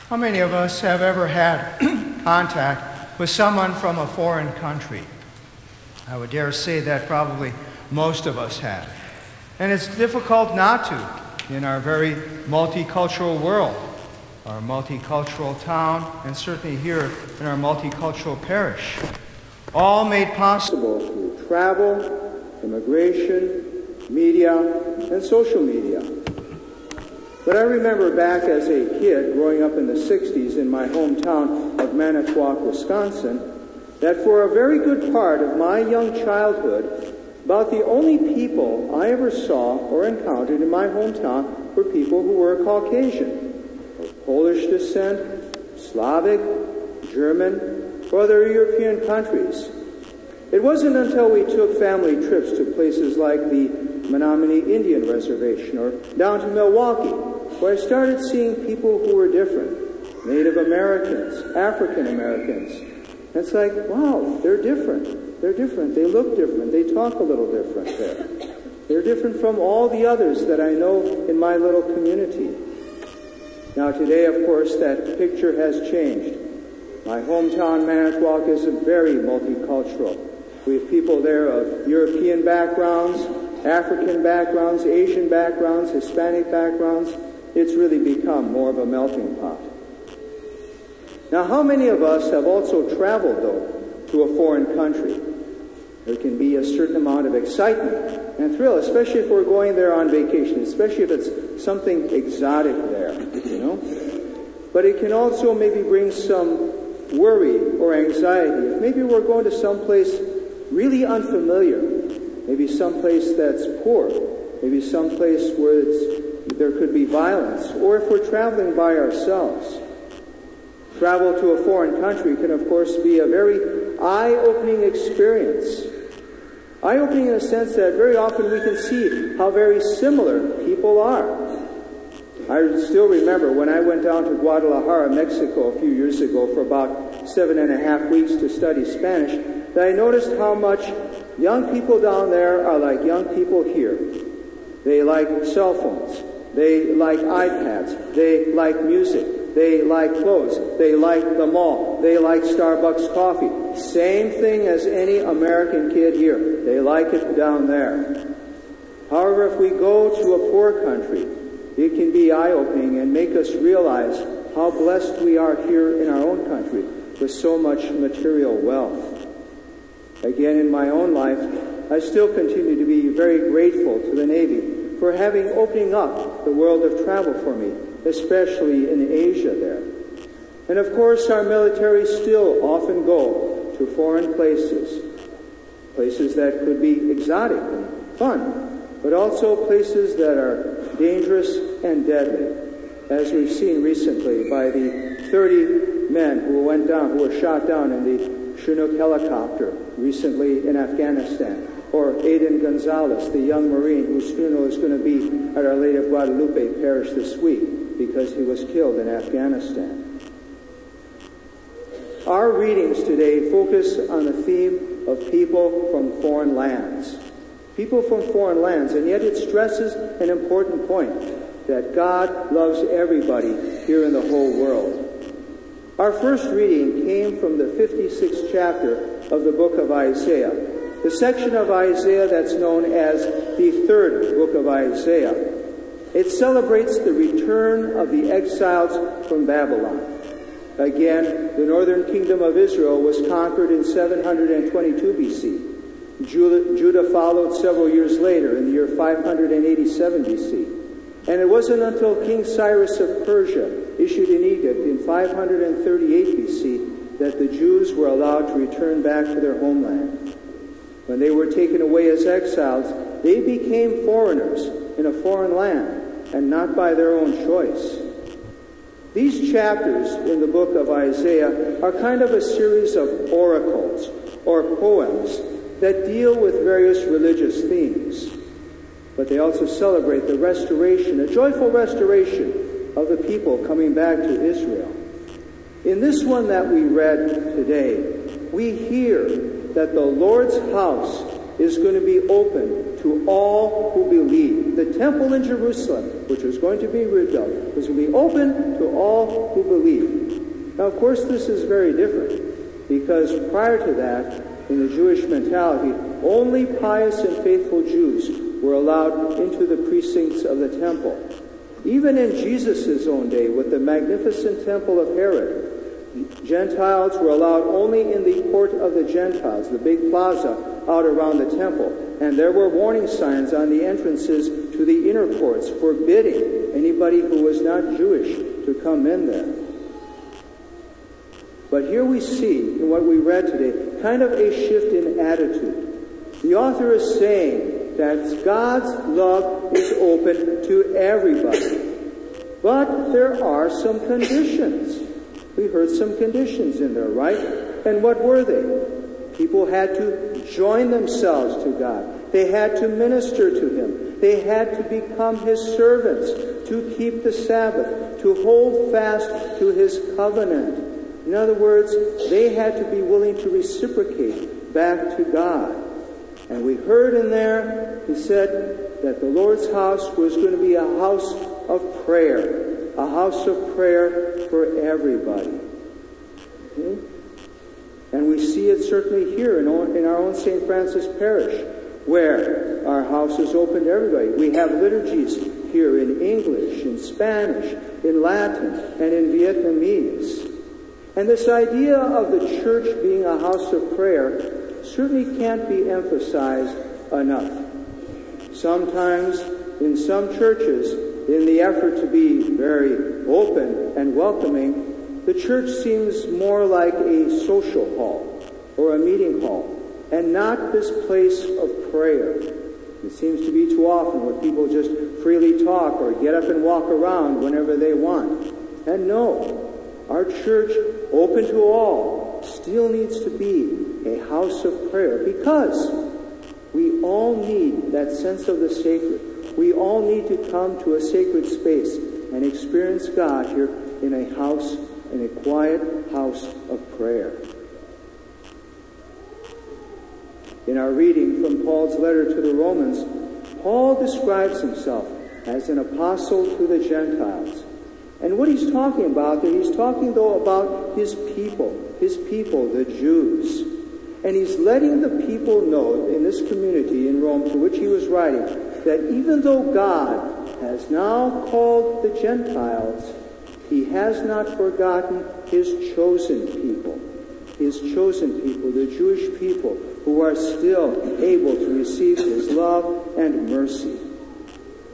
How many of us have ever had contact with someone from a foreign country? I would dare say that probably most of us have. And it's difficult not to in our very multicultural world, our multicultural town, and certainly here in our multicultural parish. All made possible through travel, immigration, media, and social media. But I remember back as a kid growing up in the 60s in my hometown of Manitowoc, Wisconsin, that for a very good part of my young childhood, about the only people I ever saw or encountered in my hometown were people who were Caucasian, of Polish descent, Slavic, German, or other European countries. It wasn't until we took family trips to places like the Menominee Indian Reservation or down to Milwaukee where I started seeing people who were different, Native Americans, African Americans. And it's like, wow, they're different. They're different. They look different. They talk a little different there. They're different from all the others that I know in my little community. Now today, of course, that picture has changed. My hometown, Manitowoc, is very multicultural. We have people there of European backgrounds, African backgrounds, Asian backgrounds, Hispanic backgrounds. It's really become more of a melting pot. Now, how many of us have also traveled, though, to a foreign country? There can be a certain amount of excitement and thrill, especially if we're going there on vacation, especially if it's something exotic there, you know. But it can also maybe bring some worry or anxiety. If maybe we're going to someplace really unfamiliar, maybe someplace that's poor, maybe someplace where there could be violence, or if we're traveling by ourselves. Travel to a foreign country can, of course, be a very eye-opening experience. Eye-opening in the sense that very often we can see how very similar people are. I still remember when I went down to Guadalajara, Mexico a few years ago for about 7.5 weeks to study Spanish, that I noticed how much young people down there are like young people here. They like cell phones. They like iPads. They like music. They like clothes. They like the mall. They like Starbucks coffee. Same thing as any American kid here. They like it down there. However, if we go to a poor country, it can be eye-opening and make us realize how blessed we are here in our own country with so much material wealth. Again, in my own life, I still continue to be very grateful to the Navy for opening up the world of travel for me, especially in Asia there. And of course, our military still often go to foreign places that could be exotic and fun, but also places that are dangerous and deadly, as we've seen recently by the 30 men who were shot down in the Chinook helicopter recently in Afghanistan. Or Aiden Gonzalez, the young Marine whose funeral is going to be at Our Lady of Guadalupe Parish this week because he was killed in Afghanistan. Our readings today focus on the theme of people from foreign lands. People from foreign lands, and yet it stresses an important point, that God loves everybody here in the whole world. Our first reading came from the 56th chapter of the book of Isaiah, the section of Isaiah that's known as the third book of Isaiah. It celebrates the return of the exiles from Babylon. Again, the northern kingdom of Israel was conquered in 722 BC. Judah followed several years later in the year 587 BC. And it wasn't until King Cyrus of Persia issued an edict in 538 BC that the Jews were allowed to return back to their homeland. When they were taken away as exiles, they became foreigners in a foreign land, and not by their own choice. These chapters in the book of Isaiah are kind of a series of oracles, or poems, that deal with various religious themes. But they also celebrate the restoration, a joyful restoration of the people coming back to Israel. In this one that we read today, we hear that the Lord's house is going to be open to all who believe. The temple in Jerusalem, which was going to be rebuilt, was going to be open to all who believe. Now, of course, this is very different, because prior to that, in the Jewish mentality, only pious and faithful Jews were allowed into the precincts of the temple. Even in Jesus' own day, with the magnificent temple of Herod, Gentiles were allowed only in the court of the Gentiles, the big plaza out around the temple. And there were warning signs on the entrances to the inner courts forbidding anybody who was not Jewish to come in there. But here we see, in what we read today, kind of a shift in attitude. The author is saying that God's love is open to everybody. But there are some conditions. We heard some conditions in there, right? And what were they? People had to join themselves to God. They had to minister to Him. They had to become His servants, to keep the Sabbath, to hold fast to His covenant. In other words, they had to be willing to reciprocate back to God. And we heard in there, he said that the Lord's house was going to be a house of prayer. A house of prayer for everybody. Okay? And we see it certainly here in our own St. Francis Parish, where our house is open to everybody. We have liturgies here in English, in Spanish, in Latin, and in Vietnamese. And this idea of the church being a house of prayer certainly can't be emphasized enough. Sometimes in some churches, in the effort to be very open and welcoming, the church seems more like a social hall or a meeting hall and not this place of prayer. It seems to be too often where people just freely talk or get up and walk around whenever they want. And no, our church, open to all, still needs to be a house of prayer, because we all need that sense of the sacred. We all need to come to a sacred space and experience God here in a house, in a quiet house of prayer. In our reading from Paul's letter to the Romans, Paul describes himself as an apostle to the Gentiles. And what he's talking about there, he's talking though about his people, the Jews. And he's letting the people know in this community in Rome to which he was writing that even though God has now called the Gentiles, He has not forgotten His chosen people. His chosen people, the Jewish people, who are still able to receive His love and mercy.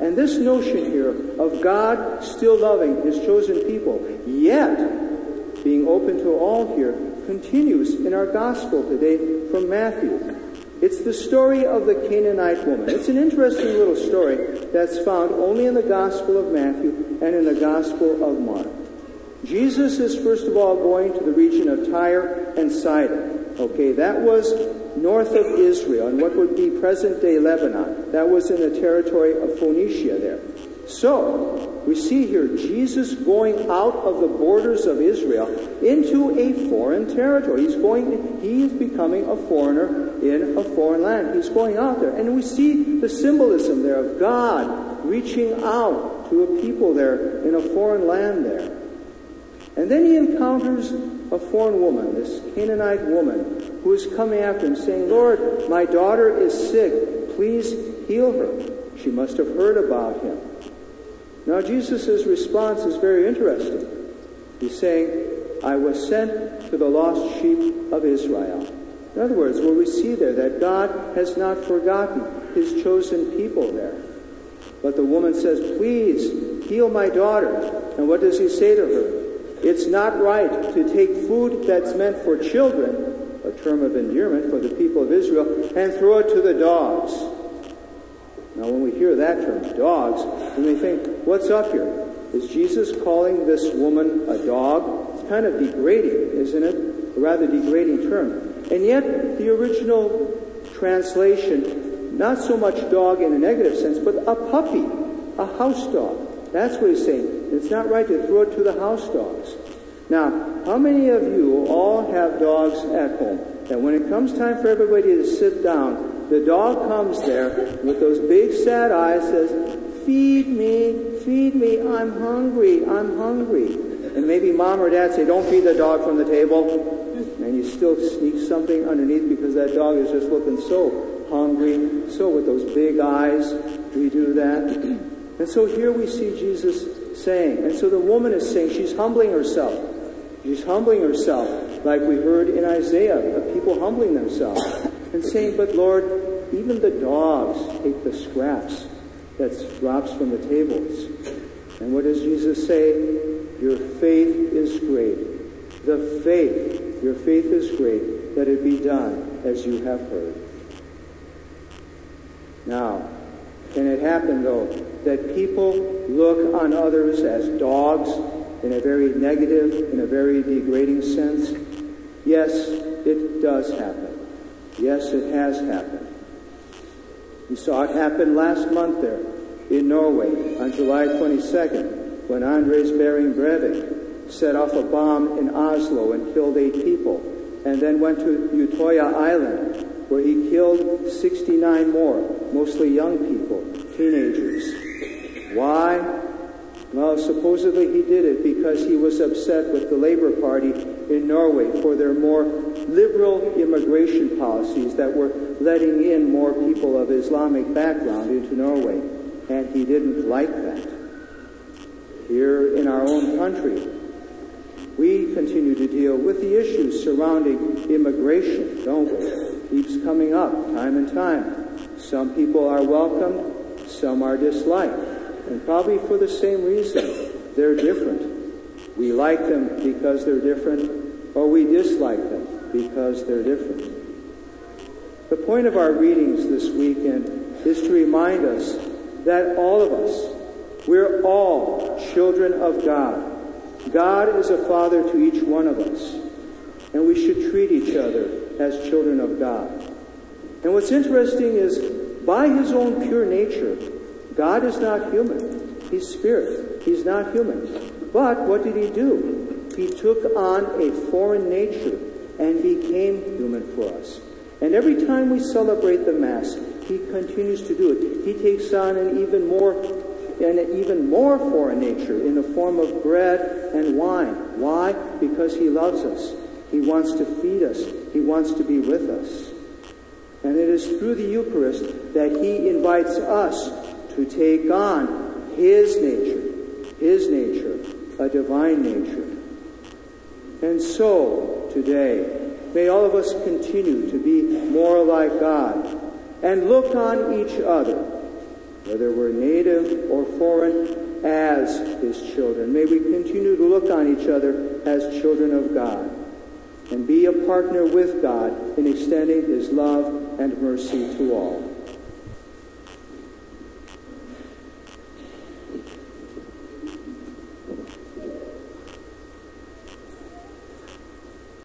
And this notion here of God still loving His chosen people, yet being open to all here, continues in our gospel today from Matthew. It's the story of the Canaanite woman. It's an interesting little story that's found only in the Gospel of Matthew and in the Gospel of Mark. Jesus is first of all going to the region of Tyre and Sidon. Okay, that was north of Israel, in what would be present-day Lebanon. That was in the territory of Phoenicia there. So, we see here Jesus going out of the borders of Israel into a foreign territory. He is becoming a foreigner in a foreign land. He's going out there. And we see the symbolism there of God reaching out to a people there in a foreign land there. And then he encounters a foreign woman, this Canaanite woman, who is coming after him saying, "Lord, my daughter is sick. Please heal her." She must have heard about him. Now Jesus' response is very interesting. He's saying, "I was sent to the lost sheep of Israel." In other words, what we see there, that God has not forgotten His chosen people there. But the woman says, "Please heal my daughter." And what does He say to her? "It's not right to take food that's meant for children," a term of endearment for the people of Israel, "and throw it to the dogs." Now when we hear that term, dogs, we may think, what's up here? Is Jesus calling this woman a dog? It's kind of degrading, isn't it? A rather degrading term. And yet the original translation, not so much dog in a negative sense, but a puppy, a house dog. That's what he's saying. It's not right to throw it to the house dogs. Now, how many of you all have dogs at home? And when it comes time for everybody to sit down, the dog comes there with those big sad eyes, says, feed me, I'm hungry, I'm hungry." and maybe mom or dad say, don't feed the dog from the table, and you still sneak something underneath because that dog is just looking so hungry, so with those big eyes, we do that. And so here we see Jesus saying, and so the woman is saying, she's humbling herself. She's humbling herself, like we heard in Isaiah, of people humbling themselves, and saying, but Lord, even the dogs take the scraps that drops from the tables. And what does Jesus say? Your faith is great. Your faith is great, that it be done as you have heard. Now, can it happen, though, that people look on others as dogs in a very negative, in a very degrading sense? Yes, it does happen. Yes, it has happened. We saw it happen last month there in Norway on July 22nd when Anders Behring Breivik set off a bomb in Oslo and killed 8 people, and then went to Utoya Island where he killed 69 more, mostly young people, teenagers. Why? Well, supposedly he did it because he was upset with the Labour Party in Norway for their more liberal immigration policies that were letting in more people of Islamic background into Norway, and he didn't like that. Here in our own country, we continue to deal with the issues surrounding immigration, don't we? It keeps coming up time and time. Some people are welcomed, some are disliked, and probably for the same reason. They're different. We like them because they're different, or we dislike them because they're different. The point of our readings this weekend is to remind us that all of us, we're all children of God. God is a father to each one of us, and we should treat each other as children of God. And what's interesting is, by his own pure nature, God is not human. He's spirit. He's not human. But what did he do? He took on a foreign nature and became human for us. And every time we celebrate the Mass, he continues to do it. He takes on an even more foreign nature in the form of bread and wine. Why? Because he loves us. He wants to feed us. He wants to be with us. And it is through the Eucharist that he invites us to take on his nature, a divine nature. And so, today, may all of us continue to be more like God and look on each other, whether we're native or foreign, as his children. May we continue to look on each other as children of God and be a partner with God in extending his love and mercy to all.